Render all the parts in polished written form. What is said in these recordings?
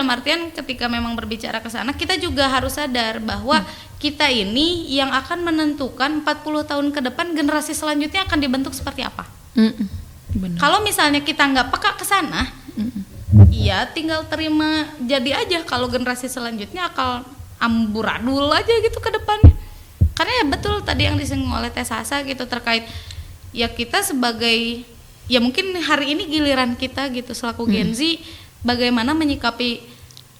dalam artian ketika memang berbicara ke sana kita juga harus sadar bahwa kita ini yang akan menentukan 40 tahun ke depan generasi selanjutnya akan dibentuk seperti apa. Benar. Kalau misalnya kita nggak peka ke sana, ya tinggal terima jadi aja kalau generasi selanjutnya akal amburadul aja gitu ke depannya. Karena ya betul tadi yang disinggung oleh Teh Sasa gitu terkait ya kita sebagai ya mungkin hari ini giliran kita gitu selaku Gen Z bagaimana menyikapi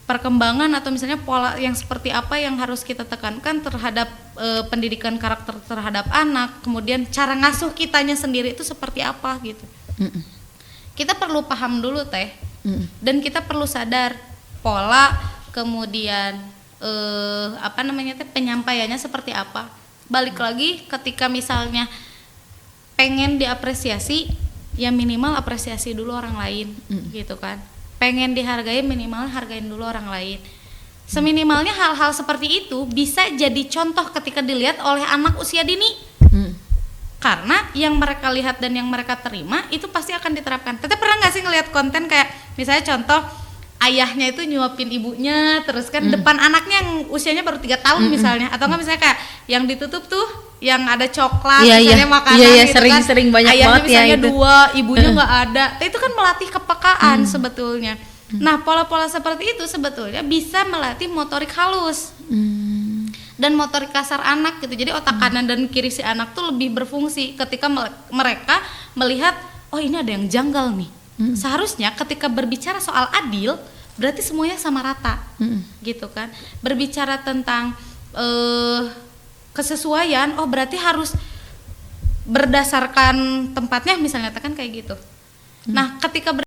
perkembangan atau misalnya pola yang seperti apa yang harus kita tekankan terhadap pendidikan karakter terhadap anak, kemudian cara ngasuh kitanya sendiri itu seperti apa gitu. Kita perlu paham dulu Teh, dan kita perlu sadar pola, kemudian penyampaiannya seperti apa. Balik lagi ketika misalnya pengen diapresiasi, ya minimal apresiasi dulu orang lain, gitu kan. Pengen dihargai minimal hargain dulu orang lain. Seminimalnya hal-hal seperti itu bisa jadi contoh ketika dilihat oleh anak usia dini. Karena yang mereka lihat dan yang mereka terima itu pasti akan diterapkan. Teteh pernah nggak sih ngelihat konten kayak misalnya contoh ayahnya itu nyuapin ibunya terus kan depan anaknya yang usianya baru 3 tahun misalnya, atau nggak misalnya kayak yang ditutup tuh yang ada coklat misalnya makanan gitu sering kan, banyak ayahnya banget misalnya ya itu. 2, ibunya nggak ada. Itu kan melatih kepekaan sebetulnya. Nah pola-pola seperti itu sebetulnya bisa melatih motorik halus dan motorik kasar anak gitu. Jadi otak kanan dan kiri si anak tuh lebih berfungsi ketika mereka melihat oh ini ada yang janggal nih. Seharusnya ketika berbicara soal adil berarti semuanya sama rata, gitu kan. Berbicara tentang kesesuaian, oh berarti harus berdasarkan tempatnya misalnya kan kayak gitu. Nah ketika